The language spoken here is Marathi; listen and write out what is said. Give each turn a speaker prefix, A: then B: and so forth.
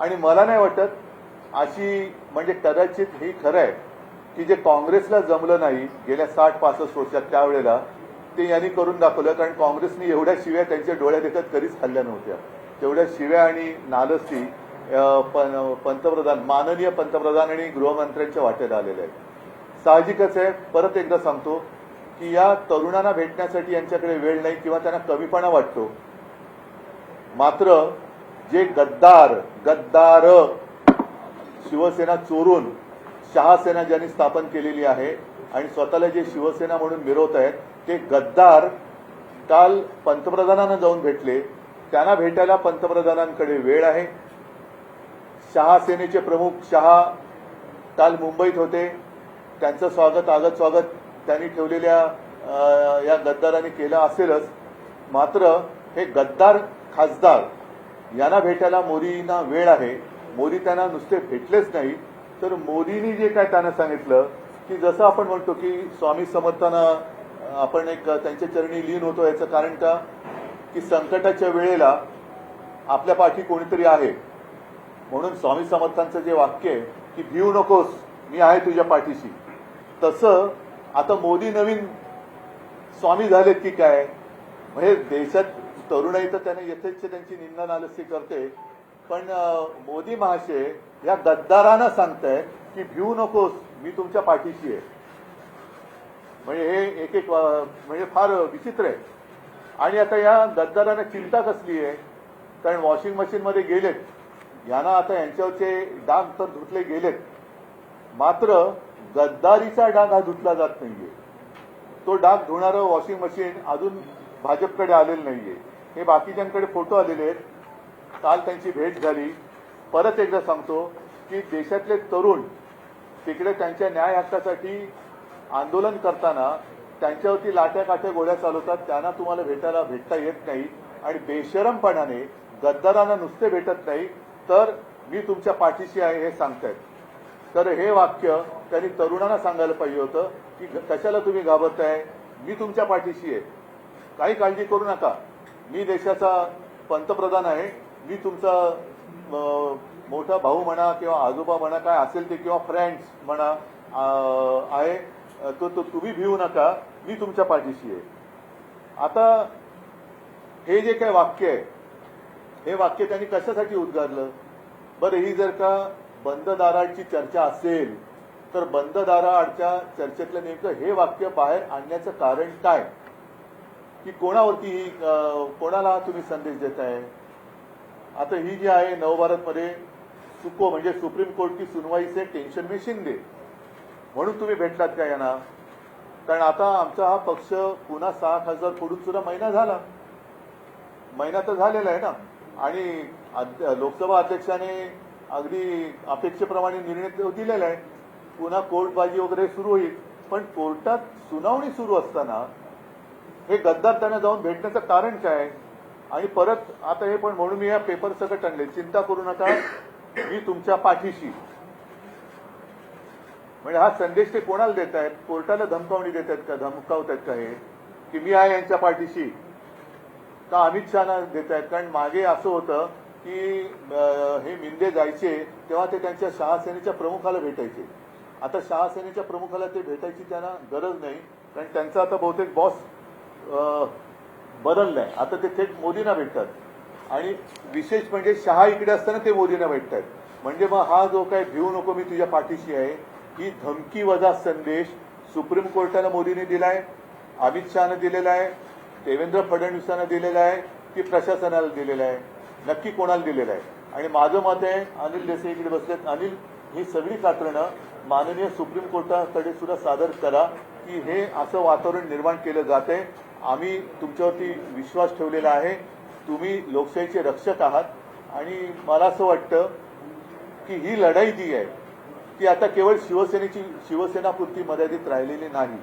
A: आणि मला नाही वाटत अशी म्हणजे कदाचित ही खरं आहे की जे काँग्रेसला जमलं नाही गेल्या 60-65 वर्षात त्यावेळेला ते यांनी करून दाखवलं. कारण काँग्रेसने एवढ्या शिव्या त्यांच्या डोळ्या देखत कधीच खाल्ल्या नव्हत्या. तेवढ्या शिव्या आणि नालस्ती पंतप्रधान माननीय पंतप्रधान आणि गृहमंत्र्यांच्या वाटेत आलेल्या आहेत. साहजिकच आहे, परत एकदा सांगतो की या तरुणांना भेटण्यासाठी यांच्याकडे वेळ नाही किंवा त्यांना कमीपणा वाटतो. मात्र जे गद्दार शिवसेना चोरून शहासेना ज्यांनी स्थापन केलेली आहे आणि स्वतःला जे शिवसेना म्हणून मिरवत आहेत ते गद्दार काल पंतप्रधानांना जाऊन भेटले. त्यांना भेटायला पंतप्रधानांकडे वेळ आहे. शहासेनेचे प्रमुख शहा काल मुंबईत होते. त्यांचं स्वागत त्यांनी ठेवलेल्या या गद्दारांनी केलं असेलच. मात्र हे गद्दार खासदार यांना भेटायला मोदींना वेळ आहे. मोदी त्यांना नुसते भेटलेच नाही तर मोदींनी जे काय त्यांना सांगितलं की जसं आपण म्हणतो की स्वामी समर्थांना आपण एक त्यांच्या चरणी लीन होतो. याचं कारण का की संकटाच्या वेळेला आपल्या पाठी कोणीतरी आहे. म्हणून स्वामी समर्थांचं जे वाक्य आहे की भिवू नकोस मी आहे तुझ्या पाठीशी, तसं आता मोदी नवीन स्वामी झालेत की काय. म्हणजे देशात तरुणाई तर त्याने यथेच्छ त्यांची निंदा नालस्ती करते, पण मोदी महाशय या गद्दारांना सांगतायत की भिवू नकोस मी तुमच्या पाठीशी आहे. म्हणजे हे एक म्हणजे फार विचित्र आहे. आणि आता या गद्दारांना चिंता कसली आहे, कारण वॉशिंग मशीनमध्ये गेलेत. यांना आता यांच्यावरचे डाग तर धुतले गेलेत, मात्र गद्दारीचा डाग हा धुतला जात नाहीये. तो डाग धुणारं वॉशिंग मशीन अजून भाजपकडे आलेलं नाहीये. हे बाकीच्यांकडे फोटो आलेले आहेत. काल त्यांची भेट झाली. परत एकदा सांगतो की देशातले तरुण तिकडे त्यांच्या न्याय हक्कासाठी आंदोलन करताना त्यांच्यावरती लाट्या काठ्या गोळ्या चालवतात. त्यांना तुम्हाला भेटता येत नाही आणि बेशरमपणाने गद्दारांना नुसते भेटत नाही तर मी तुमच्या पाठीशी आहे हे सांगतायत. तर हे वाक्य त्यांनी तरुणांना सांगायला पाहिजे होतं की कशाला तुम्ही घाबरताय, मी तुमच्या पाठीशी आहे, काही काळजी करू नका, मी देशाचा पंतप्रधान आहे, मी तुमचा मोठा भाऊ म्हणा किंवा आजोबा म्हणा काय असेल ते किंवा फ्रेंड्स म्हणा आहे, तो तुम्ही भिवू नका, मी तुमच्या पाठीशी आहे. आता हे जे काय वाक्य आहे हे वाक्य त्यांनी कशासाठी उद्गारलं बरं. ही जर का बंद दाराची चर्चा असेल तर बंद दाराआडच्या चर्चेतलं नेमकं हे वाक्य बाहेर आणण्याचं कारण काय, की कोणावरती कोणाला तुम्ही संदेश देताय. आता ही जी आहे नवभारतमध्ये सुको म्हणजे सुप्रीम कोर्ट की सुनवाई से टेंशन में शिंदे म्हणून तुम्ही भेटलात का यांना. कारण आता आमचा हा पक्ष पुन्हा 6 खासदार फोडून सुद्धा महिना तर झालेला आहे ना. आणि लोकसभा अध्यक्षाने अगदी अपेक्षेप्रमाणे निर्णय दिलेला आहे. पुन्हा कोर्टबाजी वगैरे सुरू होईल, पण कोर्टात सुनावणी सुरू असताना हे गद्दार त्यांना जाऊन भेटण्याचं कारण काय. आणि परत आता हे पण म्हणून मी या पेपर सकट आणले, चिंता करू नका मी तुमच्या पाठीशी. म्हणजे हा संदेश ते कोणाला देत आहेत, कोर्टाला धमकावणी देत आहेत का, धमकावत आहेत का हे की मी आहे यांच्या पाठीशी, का अमित शहाना देत आहेत. कारण मागे असं होतं की हे मिंदे जायचे तेव्हा ते त्यांच्या शहासेनेच्या प्रमुखाला भेटायचे. आता शहासेनेच्या प्रमुखाला ते भेटायची त्यांना गरज नाही, कारण त्यांचा आता बहुतेक बॉस बदललाय. आता ते थेट मोदींना भेटतात. आणि विशेष म्हणजे शहा इकडे असताना ते मोदींना भेटतात. म्हणजे मग हा जो काय भिवू नको मी तुझ्या पाठीशी आहे ही धमकी वजा संदेश सुप्रीम कोर्टाला मोदींनी दिलाय, अमित शहानं दिलेला आहे, देवेंद्र फडणवीसांना दिलेला आहे की प्रशासनाला दिलेला आहे, नक्की कोणाला दिलेला आहे. आणि माझं मत आहे अनिल देसाई इकडे बसलेत, अनिल ही सगळी कात्रणं माननीय सुप्रीम कोर्टाकडे सुद्धा सादर करा की हे असं वातावरण निर्माण केलं जाते. आम्ही तुमच्यावरती विश्वास ठेवलेला आहे, तुम्ही लोकशाहीचे रक्षक आहात. आणि मला असं वाटतं की ही लढाई जी आहे ती आता केवळ शिवसेनेची शिवसेनापुरती मर्यादित राहिलेली नाही.